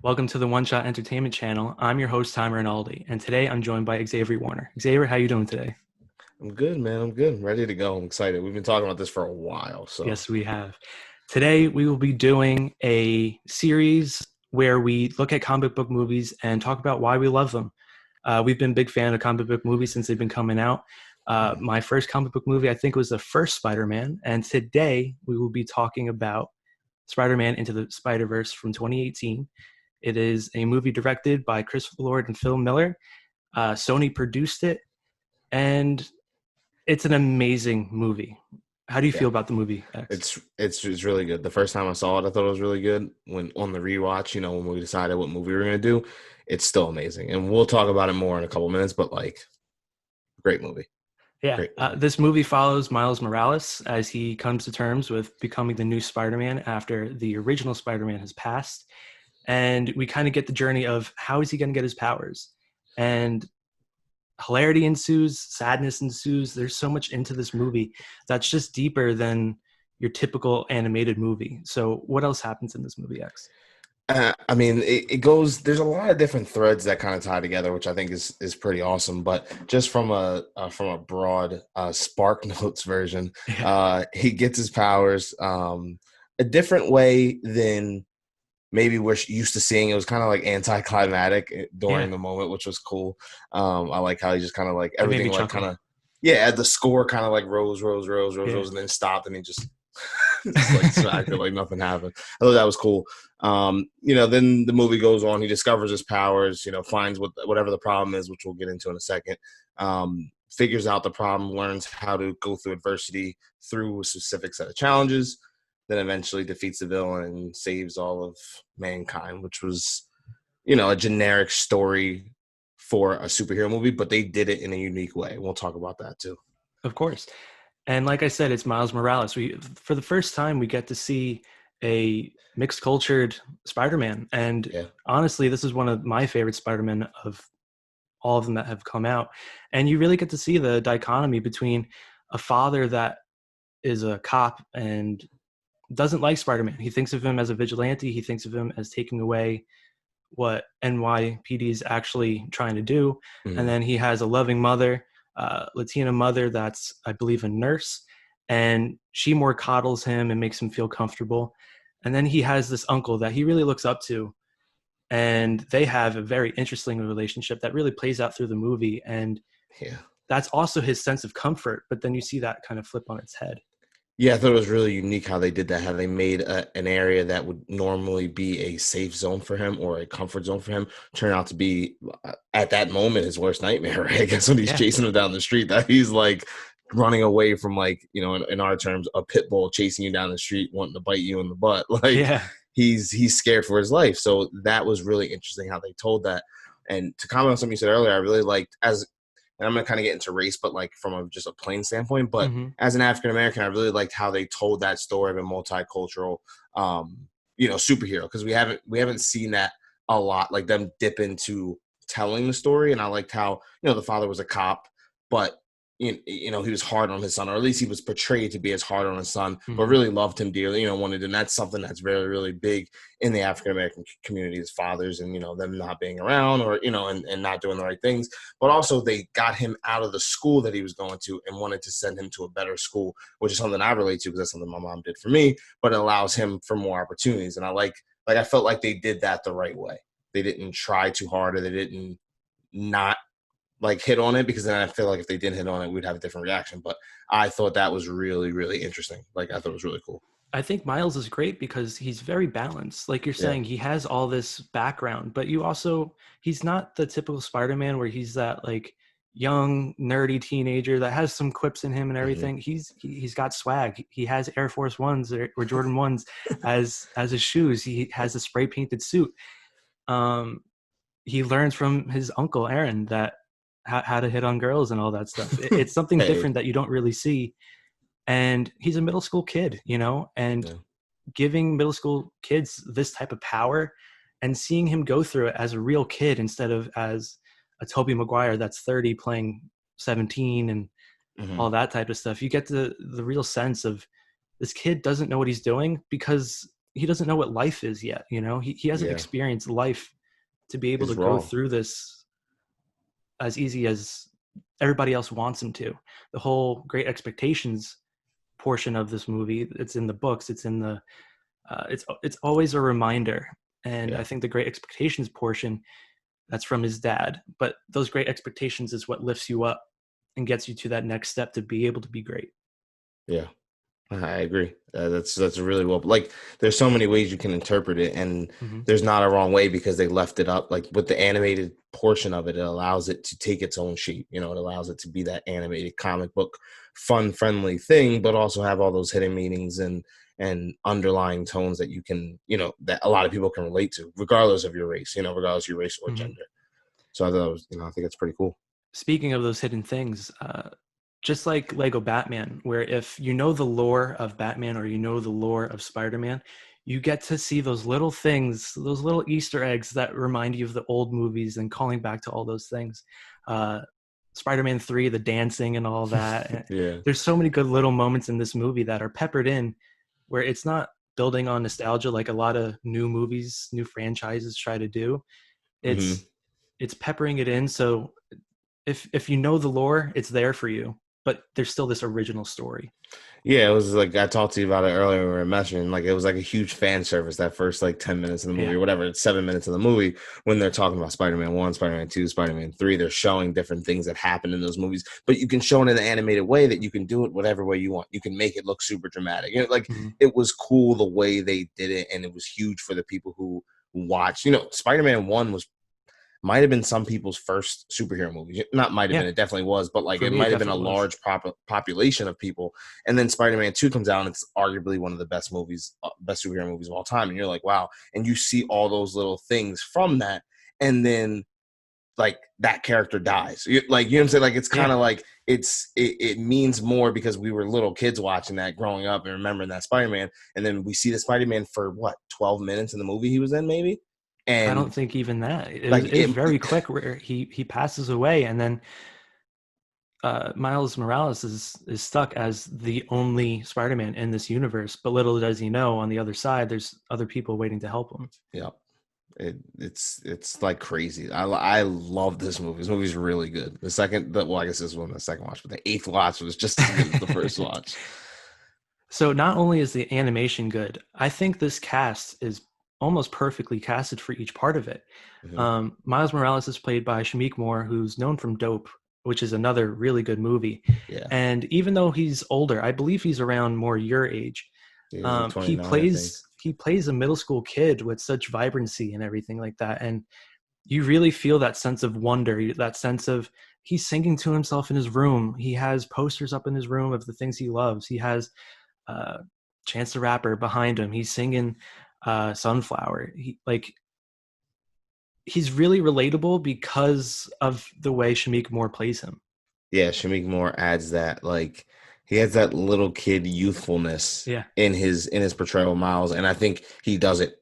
Welcome to the One Shot Entertainment Channel. I'm your host, Rinaldi, and today I'm joined by Xavier Warner. Xavier, how you doing today? I'm good, man. I'm good. I'm ready to go. I'm excited. We've been talking about this for a while. So, Yes, we have. Today we will be doing a series where we look at comic book movies and talk about why we love them. We've been a big fan of comic book movies since they've been coming out. My first comic book movie, I think, was the first Spider-Man, and today we will be talking about Spider-Man Into the Spider-Verse from 2018. It is a movie directed by Chris Lord and Phil Miller. Sony produced it, and it's an amazing movie. How do you yeah, feel about the movie, X? it's really good. The first time I saw it, I thought it was really good. When on the rewatch, when we decided what movie we were gonna do, it's still amazing. And we'll talk about it more in a couple minutes. But great movie, Yeah, great movie. this movie follows Miles Morales as he comes to terms with becoming the new Spider-Man after the original Spider-Man has passed. And we kind of get the journey of how is he going to get his powers. And hilarity ensues, sadness ensues. There's so much into this movie that's just deeper than your typical animated movie. So what else happens in this movie, X? I mean, it goes. There's a lot of different threads that kind of tie together, which I think is pretty awesome. But just from a broad Spark Notes version, Yeah. he gets his powers a different way than maybe we're used to seeing. It was kind of like anticlimactic Yeah. during the moment, which was cool. I like how he just kind of like It made me everything like kind chuckle. of yeah, the score kind of like rose, Yeah. and then stopped, and he just just like acted like nothing happened. I thought that was cool. Then the movie goes on. He discovers his powers. Finds whatever the problem is, which we'll get into in a second. Figures out the problem, learns how to go through adversity through a specific set of challenges, then eventually defeats the villain and saves all of mankind, which was, a generic story for a superhero movie, but they did it in a unique way. We'll talk about that too. Of course. And like I said, it's Miles Morales. We for the first time we get to see a mixed cultured Spider-Man. And Yeah. honestly, this is one of my favorite Spider-Man of all of them that have come out. And you really get to see the dichotomy between a father that is a cop and doesn't like Spider-Man. He thinks of him as a vigilante. He thinks of him as taking away what NYPD is actually trying to do. And Mhm. then he has a loving mother, Latina mother that's, I believe, a nurse, and she more coddles him and makes him feel comfortable. And then he has this uncle that he really looks up to, and they have a very interesting relationship that really plays out through the movie. And Yeah. that's also his sense of comfort. But then you see that kind of flip on its head. Yeah, I thought it was really unique how they did that, how they made an area that would normally be a safe zone for him or a comfort zone for him turn out to be, at that moment, his worst nightmare, right? I guess when he's Yeah. chasing him down the street, that he's like running away from, like, in our terms, a pit bull chasing you down the street, wanting to bite you in the butt. Like, Yeah. he's scared for his life. So that was really interesting how they told that. And to comment on something you said earlier, I really liked, and I'm gonna kind of get into race, but like from just a plain standpoint. But Hmm. as an African American, I really liked how they told that story of a multicultural, superhero, because we haven't seen that a lot. Like them dip into telling the story, and I liked how the father was a cop, but he was hard on his son, or at least he was portrayed to be as hard on his son, but Hmm. really loved him dearly. Wanted, and that's something that's very really big in the African American community, is fathers and them not being around, or and not doing the right things. But also they got him out of the school that he was going to and wanted to send him to a better school, which is something I relate to because that's something my mom did for me. But it allows him for more opportunities, and I felt like they did that the right way. They didn't try too hard, or they didn't not like hit on it, because then I feel like if they didn't hit on it, we'd have a different reaction. But I thought that was really, really interesting. Like, I thought it was really cool. I think Miles is great because he's very balanced. Like you're Yeah. saying, he has all this background, but he's not the typical Spider-Man where he's that like young, nerdy teenager that has some quips in him and Hmm. everything. He's got swag. He has Air Force Ones or Jordan Ones as his shoes. He has a spray painted suit. Um, he learns from his uncle Aaron that how to hit on girls and all that stuff. It's something Hey. different that you don't really see. And he's a middle school kid, and Yeah. giving middle school kids this type of power and seeing him go through it as a real kid instead of as a Toby Maguire that's 30 playing 17 and Hmm. all that type of stuff. You get the real sense of this kid doesn't know what he's doing because he doesn't know what life is yet. He hasn't Yeah. experienced life to be able He's to go raw. through this as easy as everybody else wants him to. The whole Great Expectations portion of this movie, it's in the books, it's in the it's always a reminder. And I Yeah. think the Great Expectations portion, that's from his dad, but those Great Expectations is what lifts you up and gets you to that next step to be able to be great. Yeah. I agree. That's really well. Like, there's so many ways you can interpret it, and Hmm. there's not a wrong way because they left it up. Like with the animated portion of it, it allows it to take its own shape. It allows it to be that animated comic book, fun, friendly thing, but also have all those hidden meanings and underlying tones that you can, that a lot of people can relate to, regardless of your race. Regardless of your race or Hmm. gender. So I thought it was, I think it's pretty cool. Speaking of those hidden things, just like Lego Batman, where if you know the lore of Batman or you know the lore of Spider-Man, you get to see those little things, those little Easter eggs that remind you of the old movies and calling back to all those things. Uh, Spider-Man 3, the dancing and all that. Yeah. There's so many good little moments in this movie that are peppered in where it's not building on nostalgia like a lot of new movies, new franchises try to do. Hmm. It's peppering it in, so if you know the lore, it's there for you, but there's still this original story. Yeah, it was like I talked to you about it earlier when we were mentioning, like it was like a huge fan service that first like 10 minutes of the movie Yeah. or whatever, it's 7 minutes of the movie when they're talking about Spider-Man 1, Spider-Man 2, Spider-Man 3. They're showing different things that happen in those movies, but you can show it in an animated way that you can do it whatever way you want. You can make it look super dramatic. Like Hmm. it was cool the way they did it, and it was huge for the people who watched. Spider-Man 1 was might have been some people's first superhero movie. Not might have Yeah, been, it definitely was, but like for it me, it might have been a definitely was. large population of people. And then Spider-Man 2 comes out, and it's arguably one of the best movies, best superhero movies of all time. And you're like, wow. And you see all those little things from that. And then like that character dies. Like, you know what I'm saying? Like, it's kind Yeah, of like it means more because we were little kids watching that growing up and remembering that Spider-Man. And then we see the Spider-Man for what, 12 minutes in the movie he was in, maybe? I don't And think even that. It was like it was very quick where he passes away, and then Miles Morales is stuck as the only Spider-Man in this universe. But little does he know, on the other side, there's other people waiting to help him. yeah. It's like crazy. I love this movie. This movie's really good. Well, I guess this was the second watch, but the eighth watch was just as good as the first watch. So not only is the animation good, I think this cast is almost perfectly casted for each part of it. Hmm. Miles Morales is played by Shamik Moore, who's known from Dope, which is another really good movie. Yeah, And even though he's older, I believe he's around more your age. he was like He 29, I think. plays a middle school kid with such vibrancy and everything like that, and you really feel that sense of wonder, that sense of he's singing to himself in his room. He has posters up in his room of the things he loves. He has uh, Chance the Rapper behind him. He's singing Sunflower. He's really relatable because of the way Shamik Moore plays him. Yeah, Shamik Moore adds that, like, he has that little kid youthfulness Yeah. in his portrayal of Miles, and I think he does it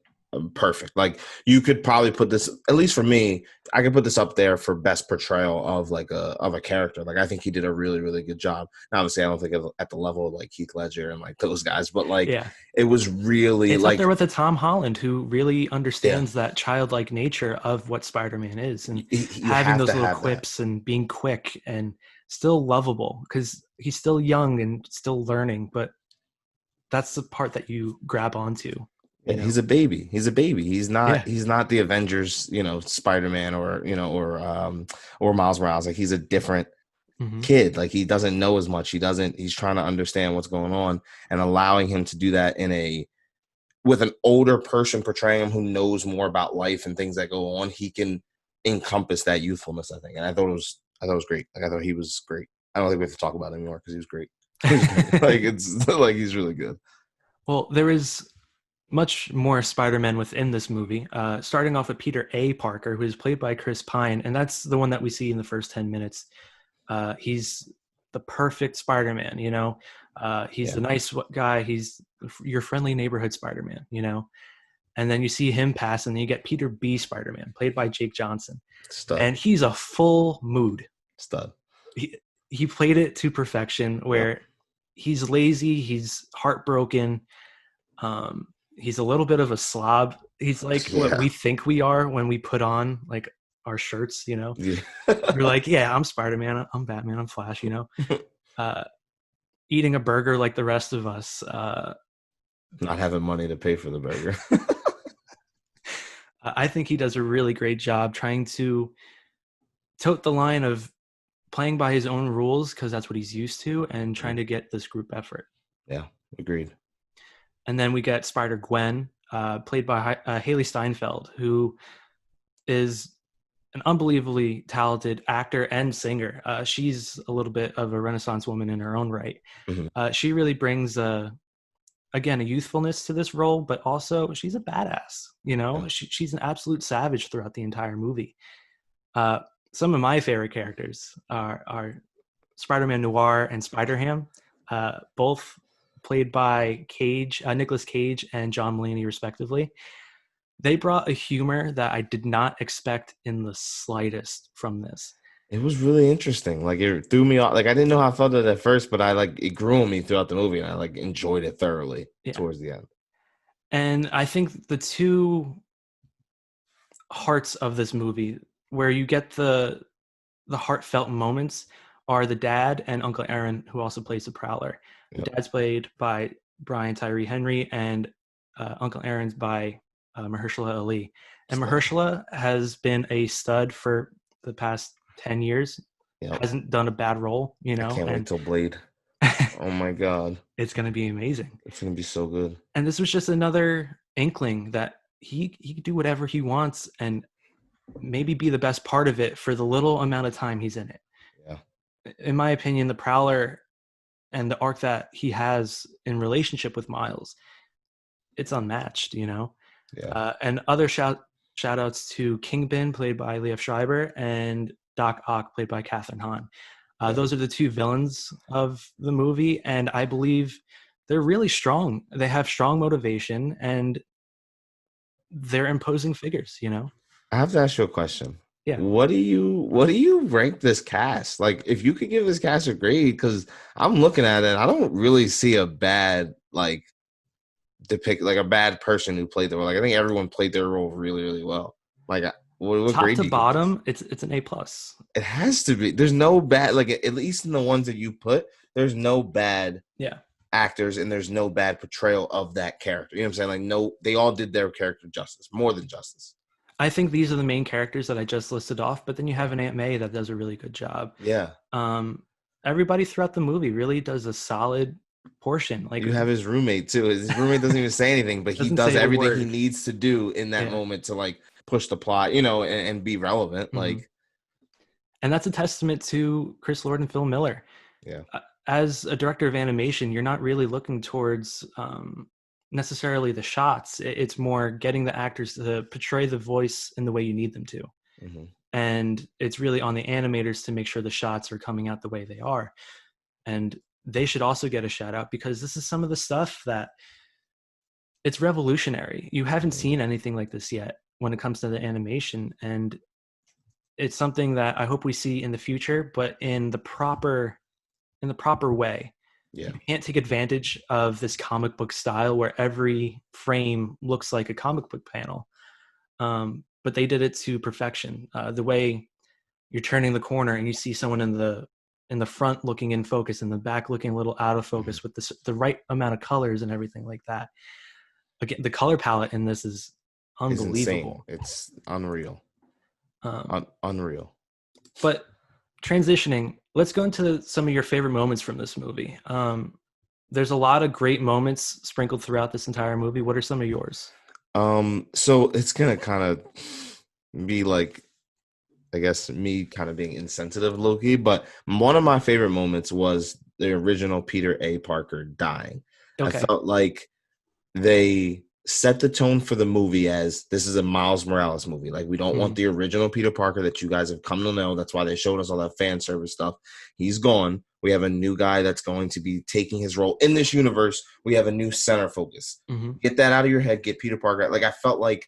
perfect. Like, you could probably put this, at least for me, I could put this up there for best portrayal of like a character. Like, I think he did a really, really good job. Now, obviously, I don't think at the level of like Heath Ledger and like those guys, but like Yeah. it was really It's up there like, with the Tom Holland, who really yeah, understands that childlike nature of what Spider-Man is, and you having have to those little have that. quips and being quick and still lovable because he's still young and still learning. But that's the part that you grab onto, Yeah, you he's know? a baby. He's a baby. Yeah. He's not the Avengers, Spider-Man or Miles Morales. Like, he's a different Hmm. kid. Like, he doesn't know as much. He's trying to understand what's going on, and allowing him to do that with an older person portraying him who knows more about life and things that go on, he can encompass that youthfulness, I think. And I thought it was great. Like, I thought he was great. I don't think we have to talk about him anymore because he was great. He was great. Like, it's like he's really good. Well, there is much more Spider-Man within this movie, starting off with Peter A. Parker, who is played by Chris Pine, and that's the one that we see in the first 10 minutes. He's the perfect Spider-Man, he's Yeah. the nice guy. He's your friendly neighborhood Spider-Man, and then you see him pass, and then you get Peter B. Spider-Man, played by Jake Johnson, Stud. and he's a full mood. Stud. He, he played it to perfection, Yep. where he's lazy, he's heartbroken, He's a little bit of a slob. He's like what Yeah. we think we are when we put on like our shirts, you know. Yeah. We're like, yeah, I'm Spider-Man, I'm Batman, I'm Flash, you know. Uh, Eating a burger like the rest of us. Not having money to pay for the burger. I think he does a really great job trying to tote the line of playing by his own rules because that's what he's used to, and trying to get this group effort. Yeah, agreed. And then we get Spider Gwen, played by Haley Steinfeld, who is an unbelievably talented actor and singer. She's a little bit of a Renaissance woman in her own right. Mhm. She really brings again, a youthfulness to this role, but also she's a badass. You know, Yeah. she's an absolute savage throughout the entire movie. Some of my favorite characters are Spider-Man Noir and Spider-Ham, both played by Nicolas Cage and John Mulaney, respectively. They brought a humor that I did not expect in the slightest from this. It was really interesting. Like it threw me off. Like I didn't know how I felt it at first, but I like it grew on me throughout the movie, and I like enjoyed it thoroughly Yeah. towards the end. And I think the two hearts of this movie, where you get the heartfelt moments, are the dad and Uncle Aaron, who also plays the Prowler. The Yep. dad's played by Brian Tyree Henry, and Uncle Aaron's by Mahershala Ali. And Still. Mahershala has been a stud for the past 10 years. Yep. Hasn't done a bad role, you I know, can't wait and till Blade. Oh my god, it's going to be amazing. it's gonna be so good. And this was just another inkling that he can do whatever he wants and maybe be the best part of it for the little amount of time he's in it. Yeah. In my opinion, the Prowler and the arc that he has in relationship with Miles, it's unmatched, you know. Yeah. And other shout outs to Kingpin, played by Liev Schreiber, and Doc Ock, played by Katherine Hahn. Yeah. Those are the two villains of the movie, and I believe they're really strong. They have strong motivation, and they're imposing figures, you know. I have to ask you a question. Yeah. What do you rank this cast? Like if you could give this cast a grade, because I'm looking at it, I don't really see a bad like a bad person who played the role. Like I think everyone played their role really, really well. Like what Top grade to do you give this? bottom, it's an A plus. It has to be. There's no bad, like at least in the ones that you put, there's no bad Yeah. actors and there's no bad portrayal of that character. You know what I'm saying? Like no, they all did their character justice, more than justice. I think these are the main characters that I just listed off, but then you have an Aunt May that does a really good job. Yeah. Everybody throughout the movie really does a solid portion. Like You have his roommate too. His roommate doesn't even say anything, but he Doesn't does say a everything he word. needs to do in that Yeah. moment to like push the plot, you know, and be relevant. Mhm. Like, and that's a testament to Chris Lord and Phil Miller. yeah. As a director of animation, you're not really looking towards necessarily the shots. It's more getting the actors to portray the voice in the way you need them to. Mm-hmm. And it's really on the animators to make sure the shots are coming out the way they are. And they should also get a shout out, because this is some of the stuff that it's revolutionary. You haven't seen anything like this yet when it comes to the animation, and it's something that I hope we see in the future, but in the proper way. Yeah. You can't take advantage of this comic book style where every frame looks like a comic book panel. But they did it to perfection. The way you're turning the corner and you see someone in the front looking in focus, and the back looking a little out of focus, with the right amount of colors and everything like that. Again, the color palette in this is unbelievable. It's unreal. Um, Unreal. But transitioning, let's go into some of your favorite moments from this movie. There's a lot of great moments sprinkled throughout this entire movie. What are some of yours? So it's gonna kind of be like, I guess, me kind of being insensitive, low-key, but one of my favorite moments was the original Peter A. Parker dying. Okay. I felt like they set the tone for the movie as this is a Miles Morales movie. Like, we don't want the original Peter Parker that you guys have come to know. That's why they showed us all that fan service stuff. He's gone. We have a new guy that's going to be taking his role in this universe. We have a new center focus. Get that out of your head. Get Peter Parker. Like, I felt like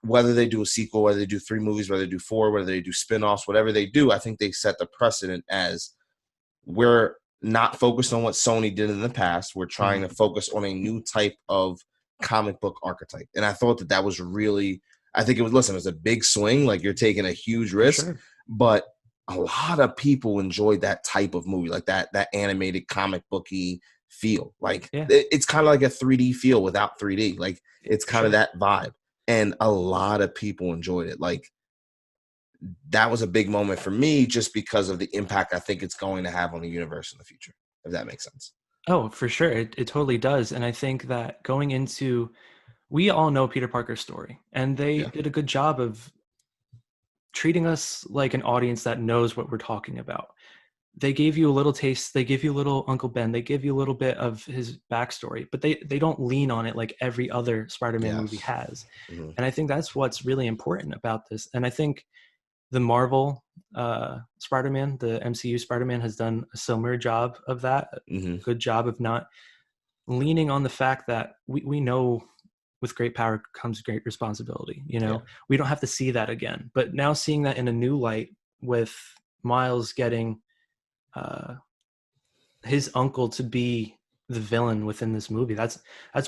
whether they do a sequel, whether they do 3 movies, whether they do 4, whether they do spin-offs, whatever they do, I think they set the precedent as we're not focused on what Sony did in the past. We're trying to focus on a new type of comic book archetype. And I thought that was really, I think it was a big swing. Like, you're taking a huge For risk, sure. but a lot of people enjoyed that type of movie, like that animated comic booky feel. Like, Yeah, it's kind of like a 3D feel without 3D. Like, it's for kind of sure. that vibe. And a lot of people enjoyed it. Like, that was a big moment for me just because of the impact I think it's going to have on the universe in the future, if that makes sense. Oh, for sure. It totally does. And I think that going into, we all know Peter Parker's story, and they Yeah. did a good job of treating us like an audience that knows what we're talking about. They gave you a little taste, they give you a little Uncle Ben, they give you a little bit of his backstory, but they don't lean on it like every other Spider-Man movie Yes. has. Mm-hmm. And I think that's what's really important about this. And I think the Marvel Spider-Man, the MCU Spider-Man, has done a similar job of that. Mm-hmm. Good job of not leaning on the fact that we know with great power comes great responsibility. You Yeah. know, we don't have to see that again. But now seeing that in a new light with Miles getting his uncle to be the villain within this movie, that's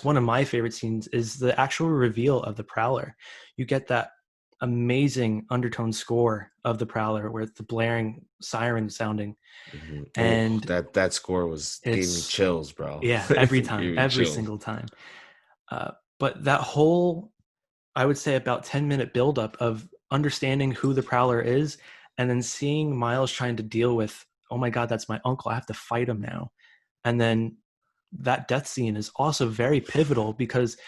one of my favorite scenes, is the actual reveal of the Prowler. You get that amazing undertone score of the Prowler with the blaring siren sounding, Mm-hmm. Oh, and that score gave me it's, chills, bro. yeah, every It time, gave me every chills. single time. But that whole, I would say, about 10-minute buildup of understanding who the Prowler is, and then seeing Miles trying to deal with, oh my God, that's my uncle, I have to fight him now. And then that death scene is also very pivotal because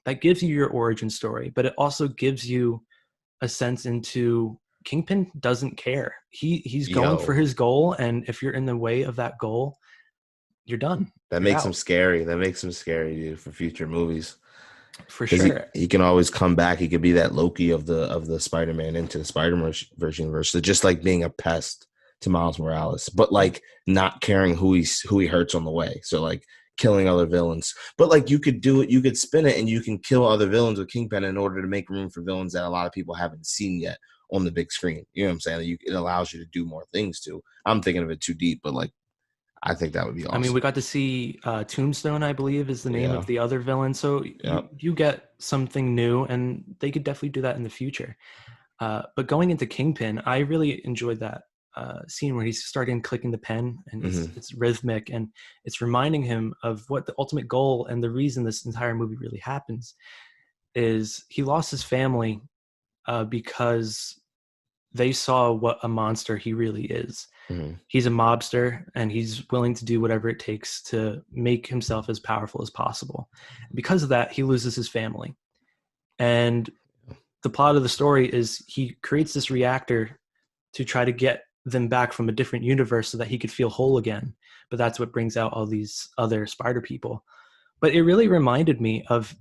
that gives you your origin story, but it also gives you a sense into Kingpin doesn't care. He's going for Yo, his goal, and if you're in the way of that goal, you're done. that You're makes him out. scary. That makes him scary, dude, for future movies. For Because sure. he can always come back. He could be that Loki of the Spider-Man into the Spider-Verse universe. So just like being a pest to Miles Morales, but Yeah. like not caring who he hurts on the way. So like killing other villains. But like you could do it, you could spin it, and you can kill other villains with Kingpin in order to make room for villains that a lot of people haven't seen yet on the big screen. You know what I'm saying? It allows you to do more things too. I'm thinking of it too deep, but like I think that would be I mean, we awesome. got to see Tombstone, I believe, is the name Yeah. of the other villain. So Yeah. you get something new, and they could definitely do that in the future. But going into Kingpin, I really enjoyed that scene where he's starting clicking the pen, and Mm-hmm. it's rhythmic, and it's reminding him of what the ultimate goal and the reason this entire movie really happens is he lost his family because they saw what a monster he really is. Mm-hmm. He's a mobster, and he's willing to do whatever it takes to make himself as powerful as possible. Because of that, he loses his family. And the plot of the story is he creates this reactor to try to get them back from a different universe so that he could feel whole again. But that's what brings out all these other spider people. But it really reminded me of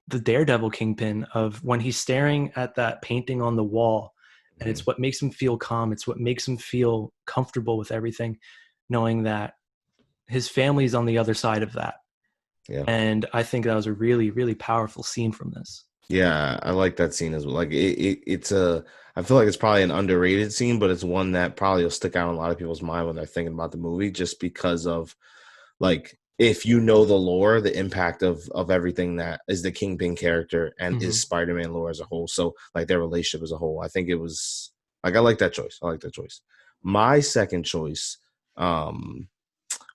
the Daredevil Kingpin, of when he's staring at that painting on the wall, and Mm-hmm. it's what makes him feel calm. It's what makes him feel comfortable with everything, knowing that his family's on the other side of that. Yeah. And I think that was a really, really powerful scene from this. Yeah, I like that scene as well. Like it's a, I feel like it's probably an underrated scene, but it's one that probably will stick out in a lot of people's mind when they're thinking about the movie, just because of like if you know the lore, the impact of everything that is the Kingpin character and Mm-hmm. is Spider-Man lore as a whole. So like their relationship as a whole, I think it was like I like that choice. I like that choice. My second choice,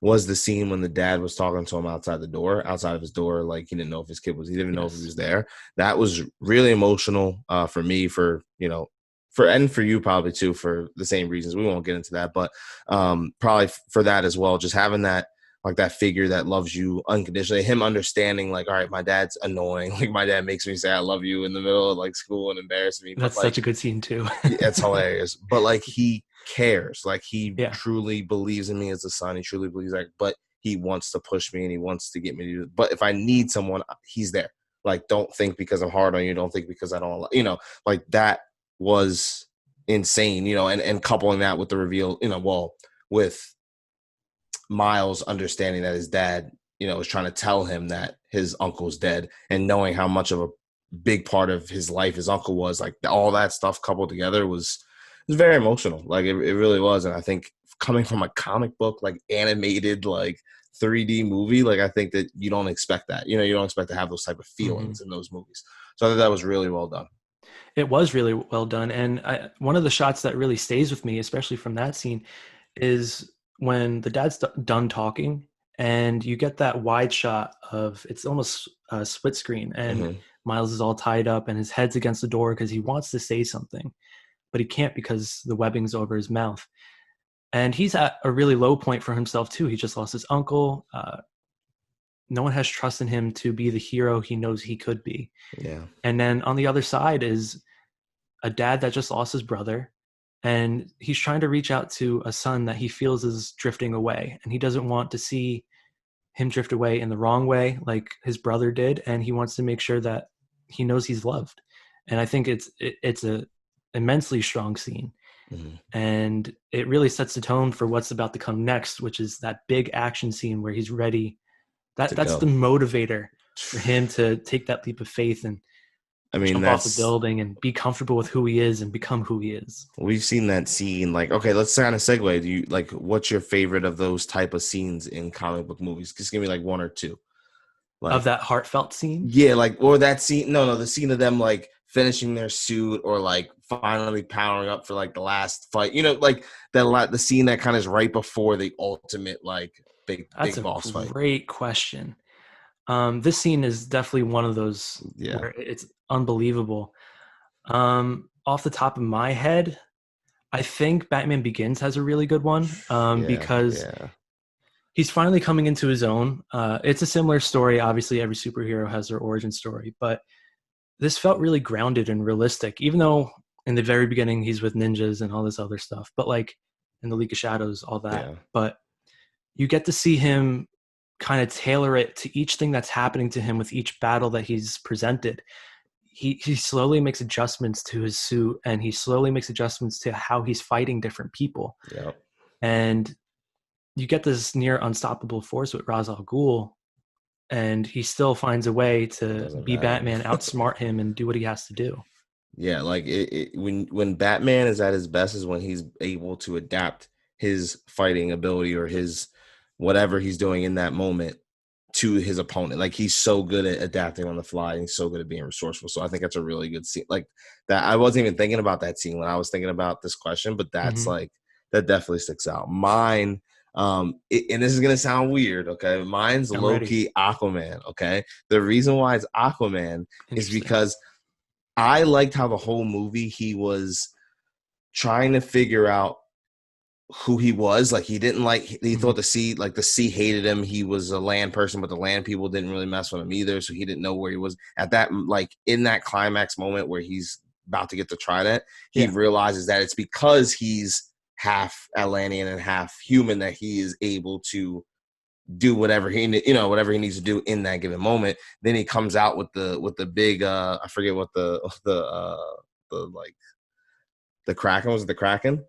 was the scene when the dad was talking to him outside of his door. Like he didn't know if his kid was, he didn't even know if he Yes. was there. That was really emotional for me, for, and for you probably too, for the same reasons. We won't get into that, but probably for that as well. Just having that, like that figure that loves you unconditionally, him understanding like, all right, my dad's annoying. Like my dad makes me say I love you in the middle of like school and embarrass me. But That's like, such a good scene too. it's hilarious. But like he cares, like he Yeah. truly believes in me as a son. He truly believes, like, but he wants to push me and he wants to get me to do it. But if I need someone, he's there. Like, don't think because I'm hard on you. Don't think because I don't, like that was insane, and coupling that with the reveal, with Miles understanding that his dad, is trying to tell him that his uncle's dead, and knowing how much of a big part of his life his uncle was, like all that stuff coupled together was very emotional. Like it really was. And I think coming from a comic book, like animated, like 3D movie, like I think that you don't expect that. You know, you don't expect to have those type of feelings in those movies. So I thought that was really well done. It was really well done. And one of the shots that really stays with me, especially from that scene, is when the dad's done talking and you get that wide shot of, it's almost a split screen, and Miles is all tied up and his head's against the door because he wants to say something, but he can't because the webbing's over his mouth. And he's at a really low point for himself too. He just lost his uncle. No one has trust in him to be the hero he knows he could be. Yeah. And then on the other side is a dad that just lost his brother, and he's trying to reach out to a son that he feels is drifting away, and he doesn't want to see him drift away in the wrong way like his brother did, and he wants to make sure that he knows he's loved. And I think it's a immensely strong scene. And it really sets the tone for what's about to come next, which is that big action scene where he's ready. That's the motivator for him to take that leap of faith and jump off the building and be comfortable with who he is and become who he is. We've seen that scene. Like, okay, let's kind of segue. Do you like, what's your favorite of those type of scenes in comic book movies? Just give me like one or two. Like, of that heartfelt scene? Yeah, like, or that scene. No, the scene of them like finishing their suit or like finally powering up for like the last fight. You know, like the scene that kind of is right before the ultimate like big boss fight. That's a great question. This scene is definitely one of those where it's unbelievable. Off the top of my head, I think Batman Begins has a really good one because he's finally coming into his own. It's a similar story. Obviously, every superhero has their origin story, but this felt really grounded and realistic, even though in the very beginning he's with ninjas and all this other stuff, but like in the League of Shadows, all that. Yeah. But you get to see him kind of tailor it to each thing that's happening to him with each battle that he's presented. He slowly makes adjustments to his suit, and he slowly makes adjustments to how he's fighting different people. Yep. And you get this near unstoppable force with Ra's al Ghul, and he still finds a way to be Batman, outsmart him, and do what he has to do. Yeah, like when Batman is at his best is when he's able to adapt his fighting ability or his whatever he's doing in that moment to his opponent. Like, he's so good at adapting on the fly, and he's so good at being resourceful. So I think that's a really good scene. Like that, I wasn't even thinking about that scene when I was thinking about this question, but that's like, that definitely sticks out. Mine, and this is gonna sound weird, okay? Mine's low-key Aquaman, okay? The reason why it's Aquaman is because I liked how the whole movie he was trying to figure out who he was. Like, he didn't like, he thought the sea hated him. He was a land person, but the land people didn't really mess with him either, so he didn't know where he was at that, like, in that climax moment where he's about to get the trident. He realizes that it's because he's half Atlantean and half human that he is able to do whatever he needs to do in that given moment. Then he comes out with the big I forget what the Kraken was. The Kraken,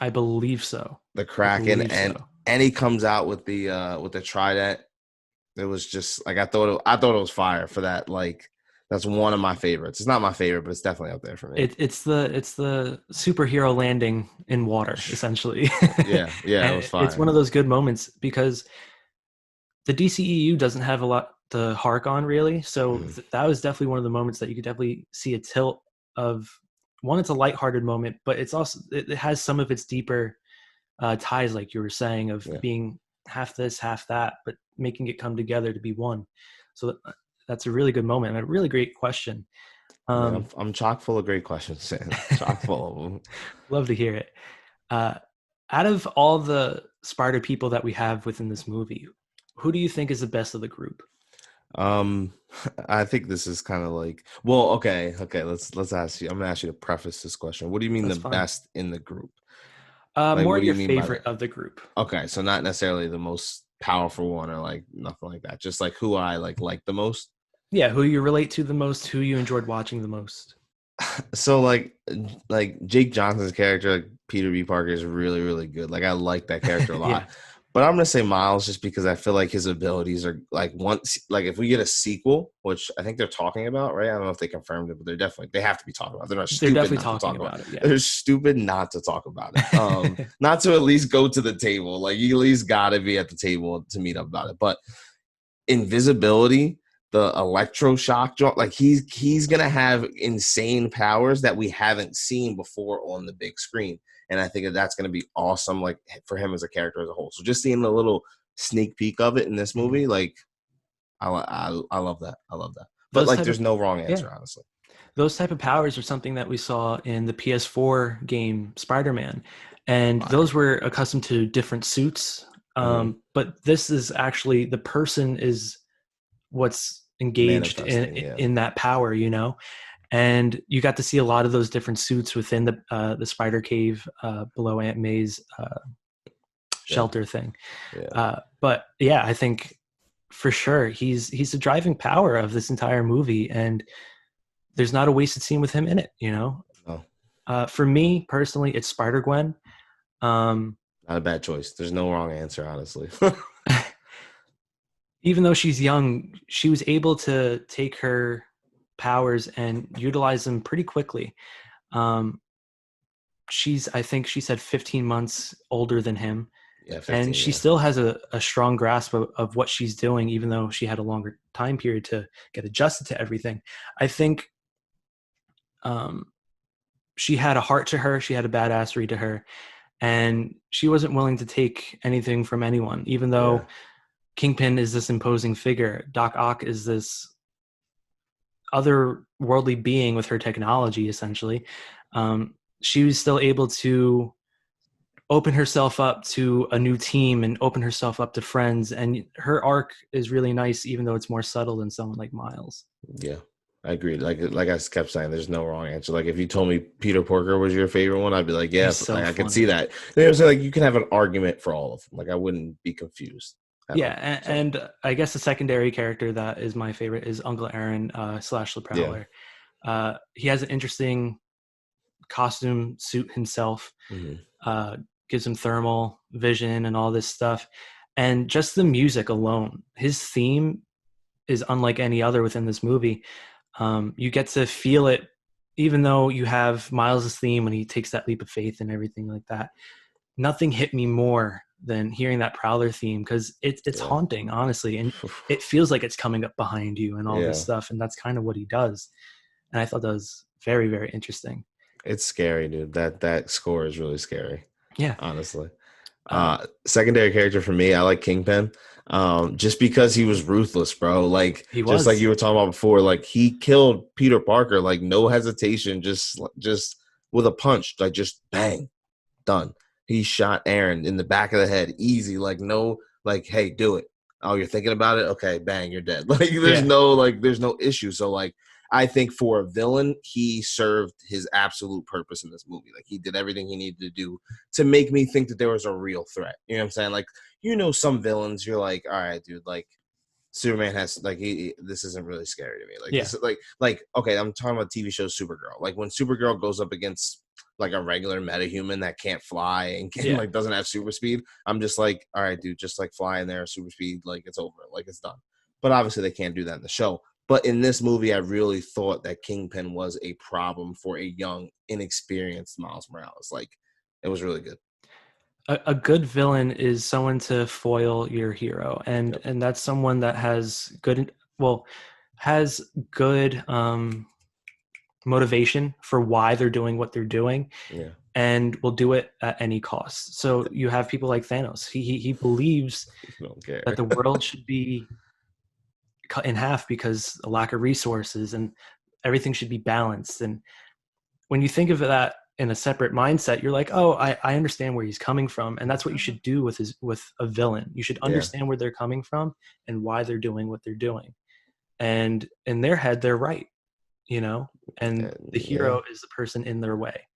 I believe so. The Kraken, and he comes out with the trident. It was just like, I thought it was fire for that. Like, that's one of my favorites. It's not my favorite, but it's definitely up there for me. It's the superhero landing in water, essentially. Yeah, it was fire. It's one of those good moments because the DCEU doesn't have a lot to hark on, really. So that was definitely one of the moments that you could definitely see a tilt of. One, it's a lighthearted moment, but it has some of its deeper ties, like you were saying, of being half this, half that, but making it come together to be one. So that's a really good moment and a really great question. I'm chock full of great questions, Sam. Chock full of them. Love to hear it. Out of all the Spider people that we have within this movie, who do you think is the best of the group? I think this is kind of like, well, okay. Let's ask you. I'm gonna ask you to preface this question. What do you mean best in the group? Like, more your favorite of the group. Okay, so not necessarily the most powerful one or like nothing like that. Just like who I like the most. Yeah, who you relate to the most, who you enjoyed watching the most. So like Jake Johnson's character, like Peter B. Parker, is really, really good. Like, I like that character a lot. But I'm gonna say Miles just because I feel like his abilities are like once like if we get a sequel, which I think they're talking about, right? I don't know if they confirmed it, but they have to be talking about it. They're not They're stupid definitely not to talking talk about about it. it. Yeah. They're stupid not to talk about it. Not to at least go to the table. Like you at least gotta be at the table to meet up about it. But invisibility, the electroshock joint, like he's gonna have insane powers that we haven't seen before on the big screen. And I think that's gonna be awesome, like for him as a character as a whole. So just seeing a little sneak peek of it in this Mhm. movie, like I love that. I love that. But Those like type of there's no wrong yeah, answer, honestly. those type of powers are something that we saw in the PS4 game Spider-Man, and Fire. those were accustomed to different suits. Mhm. But this is actually the person is what's engaged Manifesting, yeah. in that power, you know. And you got to see a lot of those different suits within the Spider Cave below Aunt May's Yeah. shelter thing. Yeah. But yeah, I think for sure he's the driving power of this entire movie, and there's not a wasted scene with him in it. You know, No. for me personally, it's Spider Gwen. Um, Not a bad choice. There's no wrong answer, honestly. even though she's young, she was able to take her powers and utilize them pretty quickly. Um, I think she said 15 months older than him, Yeah, and 15, she yeah. still has a strong grasp of what she's doing, even though she had a longer time period to get adjusted to everything. I think um, she had a heart to her. She had a badassery to her, and she wasn't willing to take anything from anyone, even Yeah. though Kingpin is this imposing figure. Doc Ock is this otherworldly being with her technology, essentially. She was still able to open herself up to a new team and open herself up to friends. And her arc is really nice, even though it's more subtle than someone like Miles. Yeah, I agree. Like I kept saying, there's no wrong answer. Like if you told me Peter Porker was your favorite one, I'd be like, yeah, He's so like, I could see funny. that. There's like you can have an argument for all of them. Like I wouldn't be confused at Yeah, all. So and I guess the secondary character that is my favorite is Uncle Aaron slash the yeah. Prowler. He has an interesting costume suit himself. Hmm. Uh, gives him thermal vision and all this stuff, and just the music alone, his theme is unlike any other within this movie. You get to feel it, even though you have Miles's theme when he takes that leap of faith and everything like that. Nothing hit me more than hearing that Prowler theme because it's Yeah. haunting, honestly, and it feels like it's coming up behind you and all this Yeah. stuff, and that's kind of what he does. And I thought that was very, very interesting. It's scary, dude. That score is really scary, Yeah. honestly. Uh, Secondary character for me, I like Kingpin. Just because he was ruthless, bro. Like he just like was. you were talking about before, like he killed Peter Parker, like no hesitation, just with a punch, like just bang, done. He shot Aaron in the back of the head, easy, like no, like hey, do it. Oh, you're thinking about it? Okay, bang, you're dead. Yeah. There's no issue. So like I think for a villain, he served his absolute purpose in this movie. Like he did everything he needed to do to make me think that there was a real threat. You know what I'm saying? Like, some villains, you're like, all right, dude, like Superman has like this isn't really scary to me. Like Yeah. this is like okay, I'm talking about TV show Supergirl. Like when Supergirl goes up against like a regular metahuman that can't fly and Yeah. like doesn't have super speed, I'm just like, all right, dude, just like fly in there, super speed, like it's over, like it's done. But obviously they can't do that in the show. But in this movie, I really thought that Kingpin was a problem for a young, inexperienced Miles Morales. Like it was really good. A good villain is someone to foil your hero, and Yep. that's someone that has has good motivation for why they're doing what they're doing, Yeah. and will do it at any cost. So you have people like Thanos. He believes You don't care. that the world should be cut in half because a lack of resources, and everything should be balanced. And when you think of that in a separate mindset, you're like, oh, I understand where he's coming from. And that's what you should do with a villain. You should Yeah. understand where they're coming from and why they're doing what they're doing. And in their head, they're right, and the Yeah. hero is the person in their way.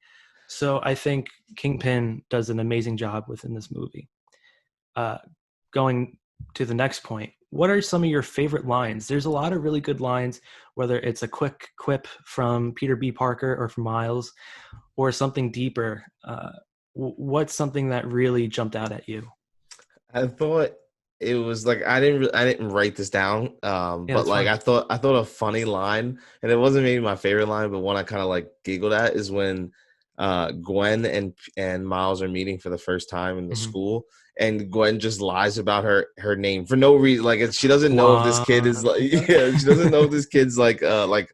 So I think Kingpin does an amazing job within this movie. Going to the next point, what are some of your favorite lines? There's a lot of really good lines, whether it's a quick quip from Peter B. Parker or from Miles, or something deeper. What's something that really jumped out at you? I thought it was like I didn't write this down, Yeah, but that's like fine. I thought a funny line, and it wasn't maybe my favorite line, but one I kind of like giggled at is when Gwen and Miles are meeting for the first time in the Mhm. school, and Gwen just lies about her name for no reason. Like she doesn't know if this kid is like Wanda. yeah, she doesn't know if this kid's like a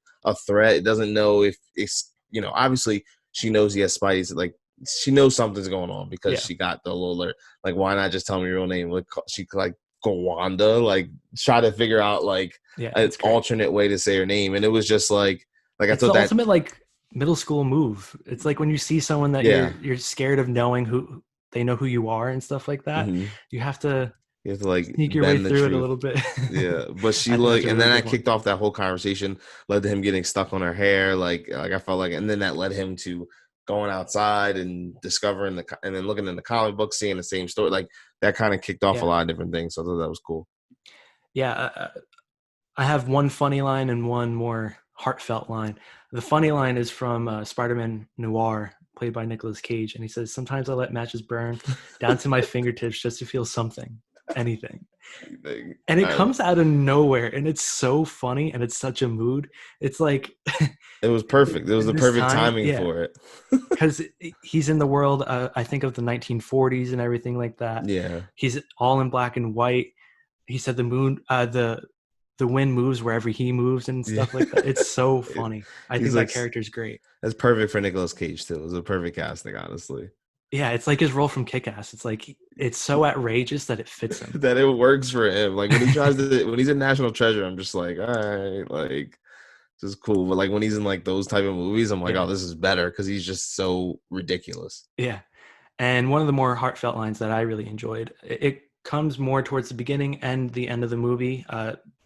threat. Doesn't know if it's obviously she knows he has Spidey's like she knows something's going on because Yeah, she got the little alert. Like, why not just tell me your real name? Like, she could like Gowanda, like try to figure out like yeah, an it's great. alternate way to say her name, and it was just like I It's thought the that ultimate like middle school move. It's like when you see someone that yeah, you're scared of knowing who they know who you are and stuff like that. hmm You have to you have to like sneak your way bend the through it a truth. little bit. Yeah, but she I think that's like, a and really then good that one. kicked off that whole conversation, led to him getting stuck on her hair. Like I felt like, and then that led him to going outside and discovering and then looking in the comic book, seeing the same story. Like that kind of kicked off a Yeah, lot of different things. So I thought that was cool. yeah. I have one funny line and one more heartfelt line. The funny line is from Spider-Man Noir, played by Nicolas Cage, and he says, "Sometimes I let matches burn down to my fingertips just to feel something, anything." Like, And it I, comes out of nowhere, and it's so funny, and it's such a mood. It's like it was perfect. It was in the this perfect time, timing yeah, for it. because he's in the world, I think of the 1940s and everything like that. Yeah, He's all in black and white. He said the wind moves wherever he moves and yeah. stuff like that. It's so funny. I He's think like that character is great. that's perfect for Nicolas Cage too. It was a perfect casting, honestly. Yeah, it's like his role from Kick-Ass. It's like it's so outrageous that it fits him. That it works for him. Like when he's in National Treasure, I'm just like, all right, like this is cool. But like when he's in like those type of movies, I'm like, Yeah, oh, this is better because he's just so ridiculous. yeah. And one of the more heartfelt lines that I really enjoyed, it comes more towards the beginning and the end of the movie,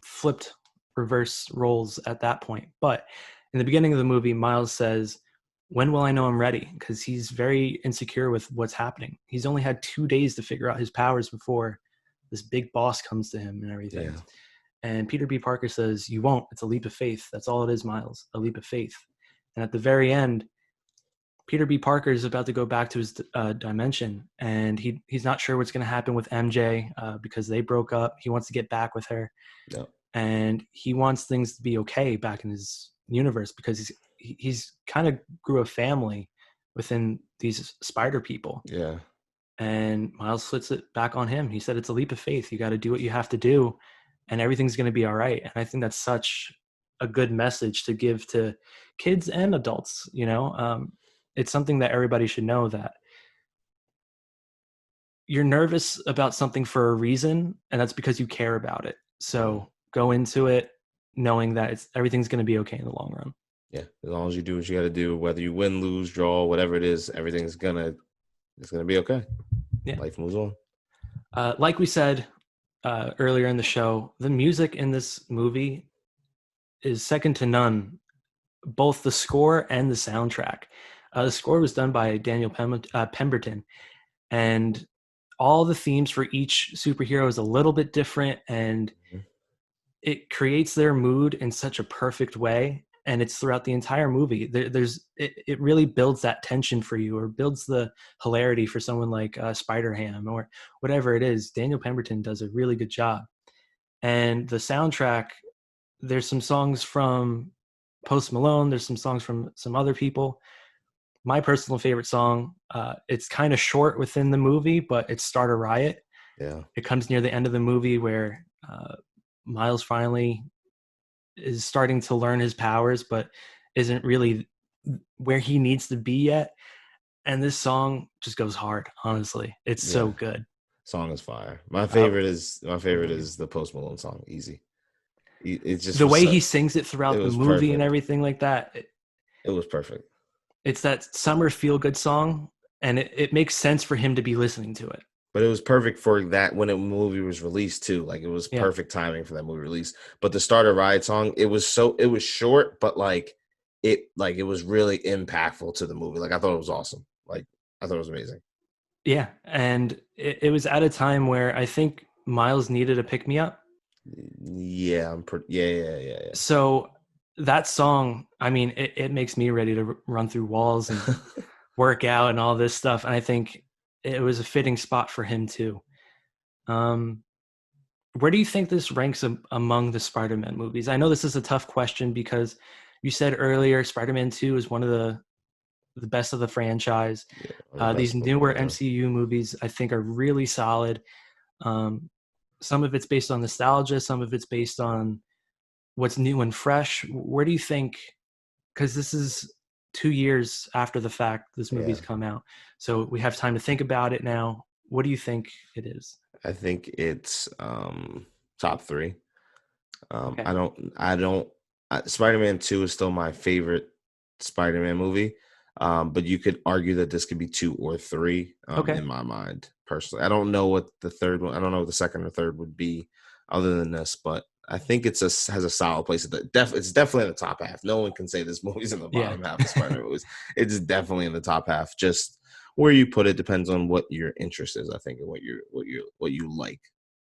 flipped reverse roles at that point. But in the beginning of the movie, Miles says, "When will I know I'm ready?" Because he's very insecure with what's happening. He's only had 2 days to figure out his powers before this big boss comes to him and everything. Yeah. And Peter B. Parker says, "You won't. It's a leap of faith. That's all it is, Miles. A leap of faith." And at the very end, Peter B. Parker is about to go back to his dimension, and he's not sure what's going to happen with MJ because they broke up. He wants to get back with her, No. and he wants things to be okay back in his universe because he's kind of grew a family within these spider people. Yeah. And Miles flips it back on him. He said, "It's a leap of faith. You got to do what you have to do, and everything's going to be all right." And I think that's such a good message to give to kids and adults. It's something that everybody should know, that you're nervous about something for a reason, and that's because you care about it. Mhm. So go into it knowing that everything's going to be okay in the long run. Yeah. As long as you do what you got to do, whether you win, lose, draw, whatever it is, it's gonna be okay. Yeah. Life moves on. Like we said earlier in the show, the music in this movie is second to none, both the score and the soundtrack. The score was done by Daniel Pemberton, and all the themes for each superhero is a little bit different, and Mhm. it creates their mood in such a perfect way. And it's throughout the entire movie. It really builds that tension for you, or builds the hilarity for someone like Spider Ham or whatever it is. Daniel Pemberton does a really good job. And the soundtrack, there's some songs from Post Malone, there's some songs from some other people. My personal favorite song, it's kind of short within the movie, but it's Start a Riot. Yeah. It comes near the end of the movie where Miles finally is starting to learn his powers, but isn't really where he needs to be yet. And this song just goes hard, honestly. It's so Yeah. good. Song is fire. Uh, My favorite is the Post Malone song. Easy. It just the was way so, he sings it it throughout the was movie and perfect. everything like that, It was perfect. it's that summer feel good song, and it makes sense for him to be listening to it. But it was perfect for that when a movie was released too. Like it was Yeah. perfect timing for that movie release. But the Starter Riot song, it was short, but like it was really impactful to the movie. Like I thought it was awesome. Like I thought it was amazing. Yeah. And it was at a time where I think Miles needed a pick me up. Yeah, yeah. So that song, I mean, it makes me ready to run through walls and work out and all this stuff. And I think it was a fitting spot for him too. Um, where do you think this ranks among the Spider-Man movies? I know this is a tough question because you said earlier Spider-Man 2 is one of the best of the franchise. Yeah, one of the These best movies newer ever done. MCU movies, I think, are really solid. Um, some of it's based on nostalgia, some of it's based on what's new and fresh. Where do you think? Because this is 2 years after the fact this Yeah, movie's come out, so we have time to think about it now. What do you think it is? I think it's top three. Okay. I don't. Spider-Man 2 is still my favorite Spider-Man movie, but you could argue that this could be 2 or 3 Okay. in my mind personally. I don't know what the third one. I don't know what the second or third would be other than this, but I think has a solid place. It's definitely in the top half. No one can say this movie's in the Yeah. bottom half of Spider-Man movies. It's definitely in the top half. Just where you put it depends on what your interest is, I think, and what you like.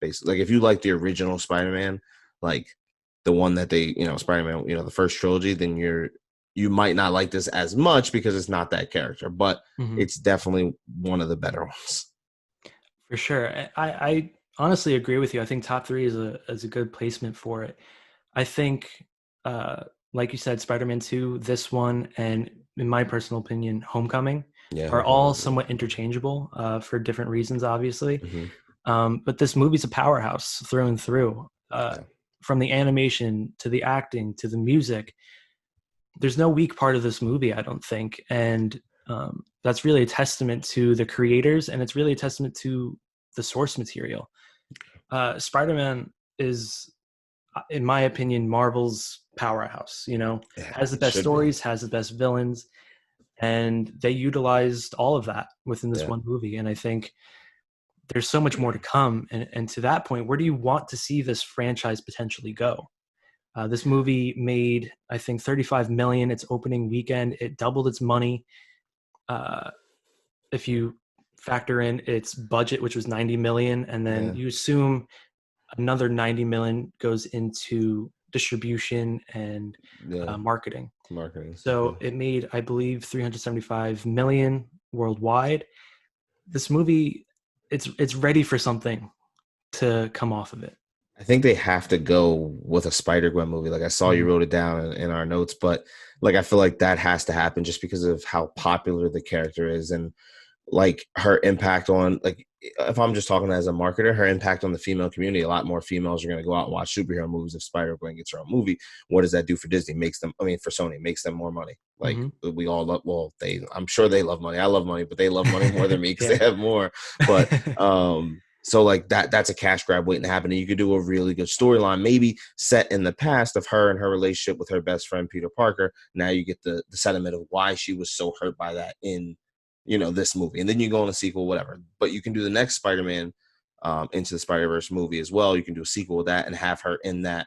Basically, like if you like the original Spider-Man, like the one that they, Spider-Man, the first trilogy, then you might not like this as much because it's not that character, but Mhm. it's definitely one of the better ones. For sure. I honestly agree with you. I think top three is a good placement for it. I think, uh, like you said, Spider-Man 2, this one, and in my personal opinion, Homecoming Yeah, are all Homecoming. somewhat interchangeable for different reasons, obviously. Hmm. But this movie's a powerhouse through and through. Yeah, From the animation to the acting to the music, there's no weak part of this movie, I don't think. And that's really a testament to the creators, and it's really a testament to the source material. Spider-Man is, in my opinion, Marvel's powerhouse. yeah, Has the it best should be. stories, has the best villains, and they utilized all of that within this Yeah, one movie. And I think there's so much more to come. And to that point, where do you want to see this franchise potentially go? This movie made, I think, 35 million its opening weekend. It doubled its money. Uh, if you factor in its budget, which was 90 million, and then yeah, you assume another 90 million goes into distribution and yeah. marketing. Marketing stuff. Yeah. So it made, I believe, 375 million worldwide. This movie, it's ready for something to come off of it. I think they have to go with a Spider-Gwen movie. Like I saw you Mhm. wrote it down in our notes, but like I feel like that has to happen just because of how popular the character is and like her impact on like if I'm just talking as a marketer, her impact on the female community. A lot more females are going to go out and watch superhero movies if Spider-Gwen gets her own movie. What does that do for Disney? Makes them, I mean, for Sony, makes them more money. Like Mhm. we all love. Well, I'm sure they love money. I love money, but they love money more than me because they Yeah. have more. But so like that's a cash grab waiting to happen. And you could do a really good storyline, maybe set in the past of her and her relationship with her best friend Peter Parker. Now you get the sentiment of why she was so hurt by that in this movie, and then you go on a sequel, whatever. But you can do the next Spider-Man into the Spider-Verse movie as well. You can do a sequel with that and have her in that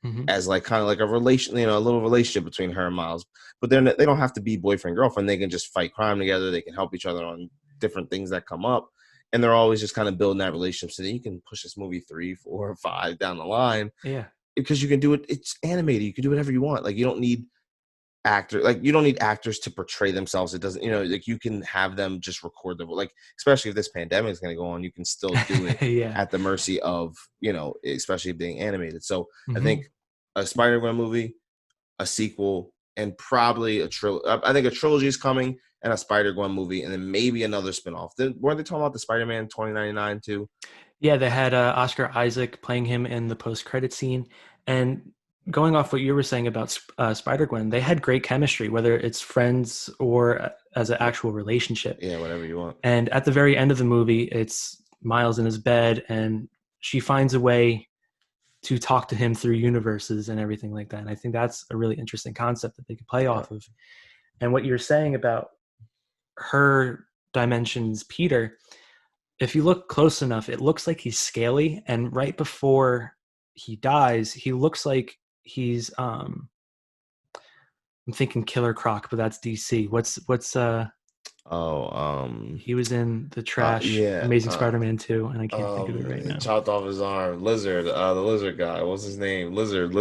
Mhm. as like kind of like a relation, a little relationship between her and Miles. But they don't have to be boyfriend girlfriend. They can just fight crime together. They can help each other on different things that come up, and they're always just kind of building that relationship. So then you can push this movie 3, 4, 5 down the line Yeah. because you can do it. It's animated. You can do whatever you want. Like you don't need actors to portray themselves. It doesn't, like you can have them just record the like, especially if this pandemic is going to go on, you can still do it Yeah. at the mercy of, especially being animated. So I think Mhm. a Spider-Man movie, a sequel, and probably a trilogy. I think a trilogy is coming and a Spider-Gwen movie, and then maybe another spinoff. Then weren't they talking about the Spider-Man 2099 too? Yeah, they had Oscar Isaac playing him in the post-credit scene, and going off what you were saying about Spider-Gwen, they had great chemistry, whether it's friends or as an actual relationship. Yeah, whatever you want. And at the very end of the movie, it's Miles in his bed, and she finds a way to talk to him through universes and everything like that. And I think that's a really interesting concept that they could play Yeah. off of. And what you're saying about her dimensions, Peter, if you look close enough, it looks like he's scaly. And right before he dies, he looks like he's I'm thinking Killer Croc, but that's DC. What's Oh, he was in the trash yeah. Amazing Spider-Man 2, and I can't think of it right He now. chopped off his arm. Lizard, the lizard guy. What's his name? Lizard.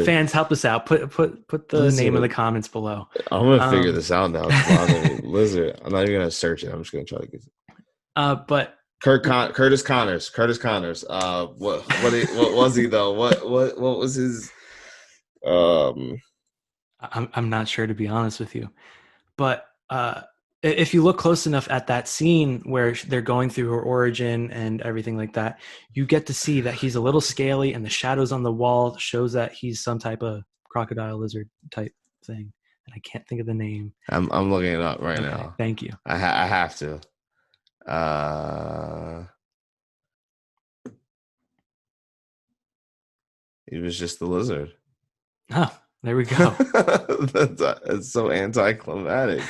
Fans, help us out. Put the name in the Lizard. comments below. I'm gonna figure Um, this out now. It's bothering me. Lizard. I'm not even gonna search it. I'm just gonna try to get it. but Curtis Connors. Curtis Connors. What was he though? What was his? Um, I'm not sure, to be honest with you. But if you look close enough at that scene where they're going through her origin and everything like that, you get to see that he's a little scaly, and the shadows on the wall shows that he's some type of crocodile lizard type thing. And I can't think of the name. I'm looking it up right Okay, now. thank you. I have to. He was just the lizard. Oh, there we go. That's so anticlimactic.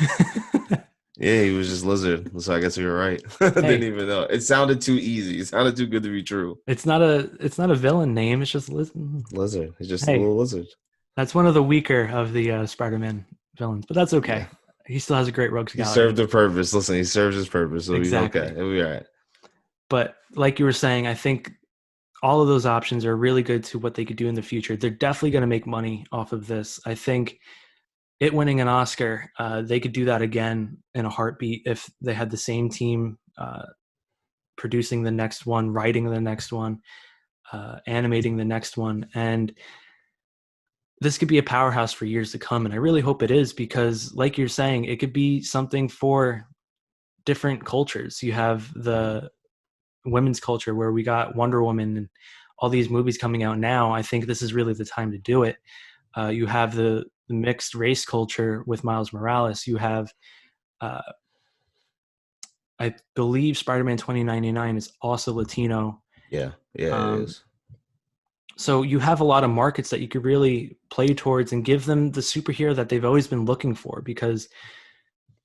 Yeah, he was just lizard. So I guess you were right. I didn't even know. It sounded too easy. It sounded too good to be true. It's not a villain name. It's just Lizard. He's just a little lizard. That's one of the weaker of the Spider-Man villains, but that's okay. Yeah. He still has a great rogues gallery. He served a purpose. Listen, he serves his purpose, so exactly. He's okay. He'll be all right. But like you were saying, I think all of those options are really good to what they could do in the future. They're definitely going to make money off of this. I think it winning an Oscar, they could do that again in a heartbeat if they had the same team producing the next one, writing the next one, animating the next one. And this could be a powerhouse for years to come. And I really hope it is, because like you're saying, it could be something for different cultures. You have the women's culture where we got Wonder Woman and all these movies coming out now. I think this is really the time to do it. You have the mixed race culture with Miles Morales. You have, I believe Spider-Man 2099 is also Latino. Yeah, it is. So you have a lot of markets that you could really play towards and give them the superhero that they've always been looking for, because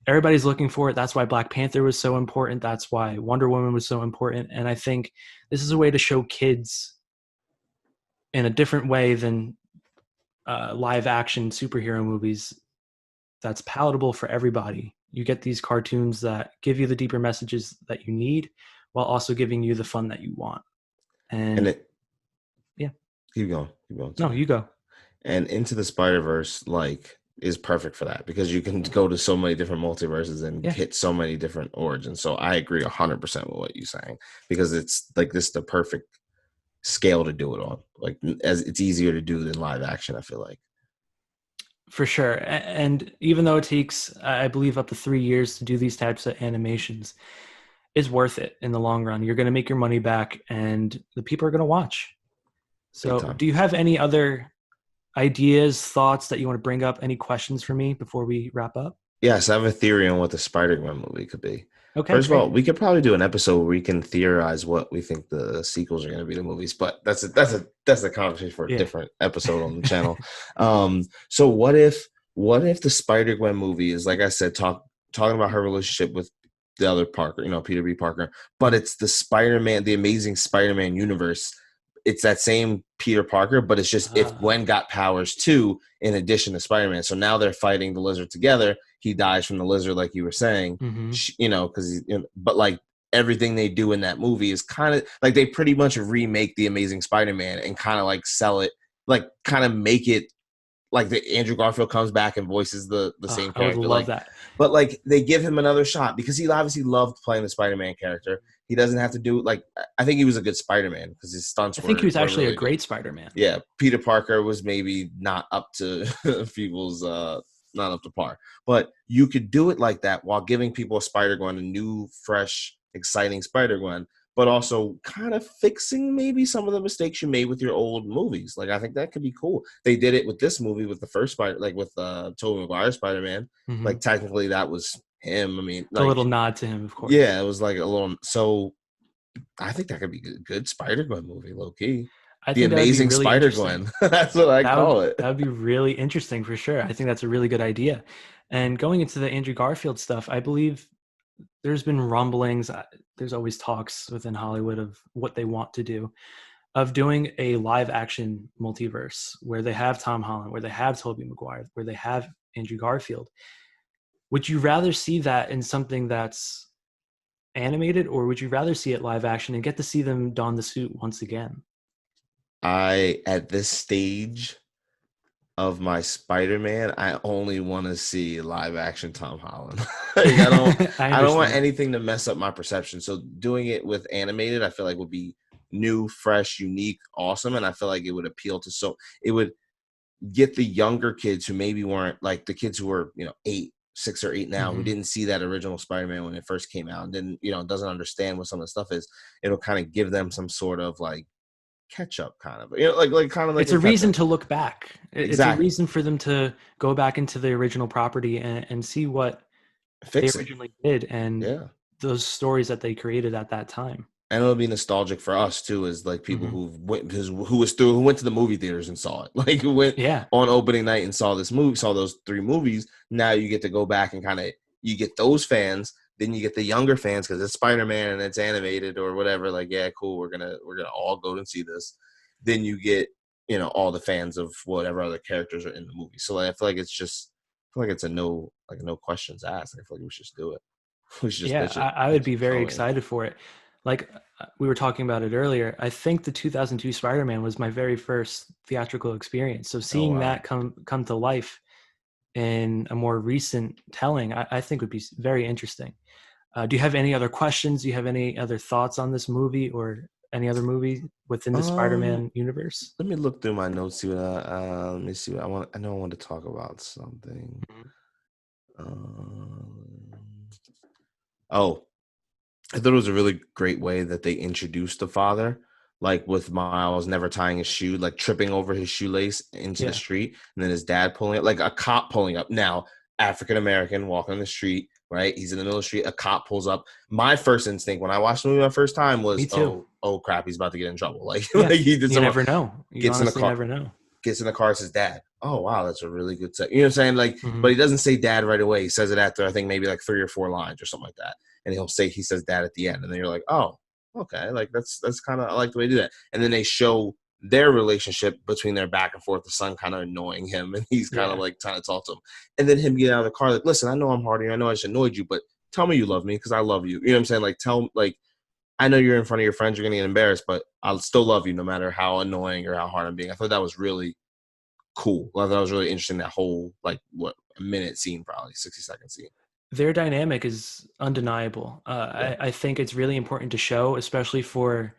everybody's looking for it. That's why Black Panther was so important. That's why Wonder Woman was so important. And I think this is a way to show kids in a different way than live action superhero movies that's palatable for everybody. You get these cartoons that give you the deeper messages that you need while also giving you the fun that you want. And yeah. Keep going. No, you go. And Into the Spider-Verse, is perfect for that, because you can go to so many different multiverses and hit so many different origins. So I agree 100% with what you're saying, because it's this is the perfect scale to do it on. As it's easier to do than live action, I feel like. For sure. And even though it takes, I believe, up to 3 years to do these types of animations, it's worth it in the long run. You're going to make your money back, and the people are going to watch. So do you have any other ideas, thoughts that you want to bring up? Any questions for me before we wrap up? Yes, I have a theory on what the Spider-Man movie could be. Okay. First of all, we could probably do an episode where we can theorize what we think the sequels are going to be to movies, but that's a conversation for a different episode on the channel. So what if the Spider-Gwen movie is, like I said, talking about her relationship with the other Parker, Peter B. Parker, but it's the Spider-Man, the Amazing Spider-Man universe. It's that same Peter Parker, but it's just if Gwen got powers too, in addition to Spider-Man. So now they're fighting the lizard together. He dies from the lizard, like you were saying, because but everything they do in that movie is kind of they pretty much remake the Amazing Spider-Man and kind of sell it, kind of make it the Andrew Garfield comes back and voices the same character. I would love that. But they give him another shot because he obviously loved playing the Spider-Man character. He doesn't have to do I think he was a good Spider-Man because his stunts I think he was actually really a great Spider-Man. Yeah, Peter Parker was maybe not up to people's not up to par. But you could do it like that while giving people a Spider-Gwen, a new, fresh, exciting Spider-Gwen, but also kind of fixing maybe some of the mistakes you made with your old movies. I think that could be cool. They did it with this movie with the first with Tobey Maguire Spider-Man. Mm-hmm. Technically that was him. I mean, a little nod to him, of course. Yeah, it was a little. So I think that could be a good Spider-Gwen movie, low key. The Amazing really Spider-Gwen. That's what I call it. That would be really interesting for sure. I think that's a really good idea. And going into the Andrew Garfield stuff, I believe there's been rumblings. There's always talks within Hollywood of what they want to do, of doing a live action multiverse where they have Tom Holland, where they have Tobey Maguire, where they have Andrew Garfield. Would you rather see that in something that's animated, or would you rather see it live action and get to see them don the suit once again? At this stage of my Spider-Man, I only want to see live action Tom Holland. Like, I don't I I don't want understand. anything to mess up my perception. So doing it with animated, I feel like would be new, fresh, unique, awesome, and I feel like it would appeal to it would get the younger kids who maybe weren't like the kids who were, 6 or 8 now, who Mhm. didn't see that original Spider-Man when it first came out and didn't, doesn't understand what some of the stuff is. It'll kind of give them some sort of like catch up kind of, like kind of like It's a a catch reason up. to look back. It's a Exactly. reason for them to go back into the original property and see what they Fix it. originally did and Yeah. those stories that they created at that time. And it'll be nostalgic for us too, as like people Mhm. who went to the movie theaters and saw it, like who went Yeah. on opening night and saw those 3 movies. Now you get to go back and kind of you get those fans, then you get the younger fans because it's Spider-Man and it's animated or whatever. Like, yeah, cool, we're gonna all go and see this. Then you get all the fans of whatever other characters are in the movie. So like, I feel like it's a no questions asked. I feel like we should just do it. We should just Yeah, pitch it. I would Pitch be it, very throw it in. excited for it. Like we were talking about it earlier. I think the 2002 Spider-Man was my very first theatrical experience. So Oh seeing wow. that come to life in a more recent telling, I think would be very interesting. Do you have any other questions? Do you have any other thoughts on this movie or any other movie within the Um, Spider-Man universe? Let me look through my notes. See what let me see what I want. I know I want to talk about something. Mhm. Um, oh, I thought it was a really great way that they introduced the father, like with Miles never tying his shoe, like tripping over his shoelace into the Yeah, street, and then his dad pulling it, like a cop pulling up. Now, African American walking on the street, right? He's in the middle of the street. A cop pulls up. My first instinct when I watched the movie my first time me was, too. oh crap, he's about to get in trouble. Like, Yeah, like he did you someone never know. You gets in the honestly car. never know. Gets in the car, says dad. Oh wow, that's a really good set. You know what I'm saying? Like, but Hmm. he doesn't say dad right away. He says it after I think maybe like 3 or 4 lines or something like that. And he says dad at the end. And then you're like, oh, okay. Like that's kind of I like the way they do that. And then they show their relationship between their back and forth, the son kind of annoying him and he's kind of Yeah, like trying to talk to him. And then him getting out of the car, like, listen, I know I'm hard on you. I know I just annoyed you, but tell me you love me because I love you. You know what I'm saying? Like I know you're in front of your friends, you're gonna get embarrassed, but I'll still love you no matter how annoying or how hard I'm being. I thought that was really cool. I thought that was really interesting. That whole like what a minute scene, probably 60-second scene. their dynamic is undeniable. Yeah. I think it's really important to show, especially for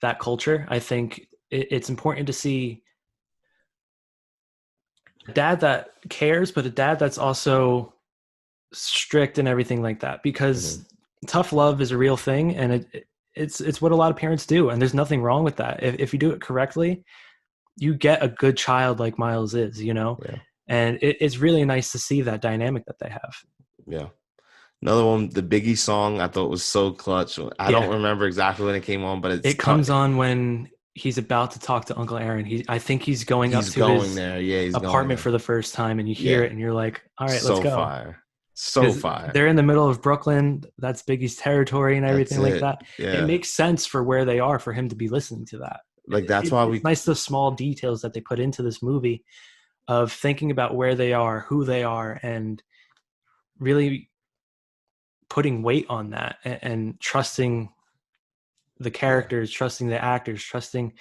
that culture. I think it's important to see a dad that cares, but a dad that's also strict and everything like that. Mm-hmm. Because tough love is a real thing, and it's what a lot of parents do, and there's nothing wrong with that. If you do it correctly, you get a good child like Miles is, Yeah. and it's really nice to see that dynamic that they have. Yeah. Another one, the Biggie song, I thought was so clutch. I don't Yeah, remember exactly when it came on, but it comes on when he's about to talk to Uncle Aaron. I think he's going up he's to going his there. Yeah, he's going apartment there. for the first time, and you hear Yeah. it, and you're like, "All right, let's So go." fire. So Because fire. they're in the middle of Brooklyn. That's Biggie's territory and That's everything like it. that. It Yeah. makes sense for where they are for him to be listening to that. Like that's why It's we nice the small details that they put into this movie of thinking about where they are, who they are, and really putting weight on that and trusting the yeah. characters, trusting the actors, trusting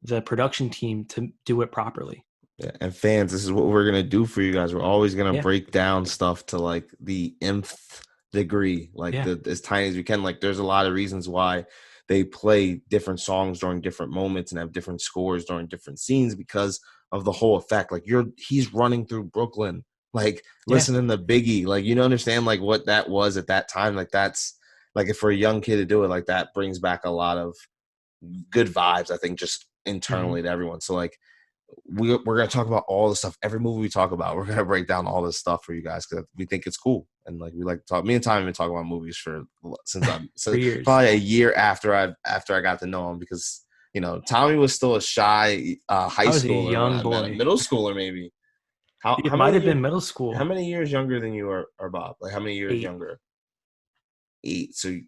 the production team to do it properly. Yeah, and fans, this is what we're gonna do for you guys. We're always gonna Yeah, break down stuff to like the nth degree, like yeah. the as tiny as we can. Like, there's a lot of reasons why they play different songs during different moments and have different scores during different scenes because of the whole effect. Like, he's running through Brooklyn, like Yeah. listening to Biggie, like understand like what that was at that time. Like that's like if for a young kid to do it, like that brings back a lot of good vibes. I think just Hmm. internally to everyone. So like we're going to talk about all the stuff. Every movie we talk about, we're going to break down all this stuff for you guys because we think it's cool. And like we like to talk. Me and Tommy have been talking about movies since I'm For so years. probably a year after I got to know him because Tommy was still a shy high I was a schooler when young I met him, boy. middle schooler maybe. How It how might many have years been middle how school. many years younger than you are Bob? Like how many years 8. younger? 8. So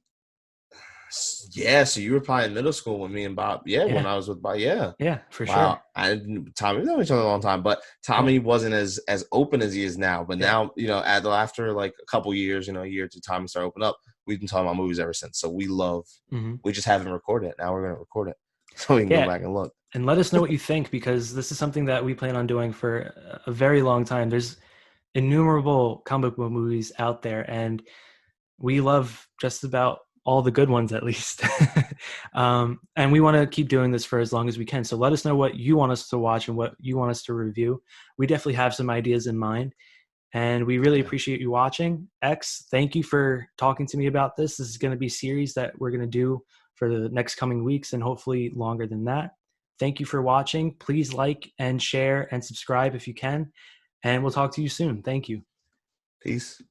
yeah, so you were probably in middle school with me and Bob. Yeah, when Yeah. I was with Bob. Yeah. Yeah, for Wow, sure. Tommy, we've known each other a long time, but Yeah. Tommy wasn't as open as he is now. But Yeah. now, after like a couple years, a year to Tommy started opening up, we've been talking about movies ever since. So Hmm. we just haven't recorded it. Now we're gonna record it so we can go Yeah. back and look. And let us know what you think, because this is something that we plan on doing for a very long time. There's innumerable comic book movies out there, and we love just about all the good ones, at least. And we want to keep doing this for as long as we can. So let us know what you want us to watch and what you want us to review. We definitely have some ideas in mind, and we really appreciate you watching. X, thank you for talking to me about this. This is going to be a series that we're going to do for the next coming weeks, and hopefully longer than that. Thank you for watching. Please like and share and subscribe if you can. And we'll talk to you soon. Thank you. Peace.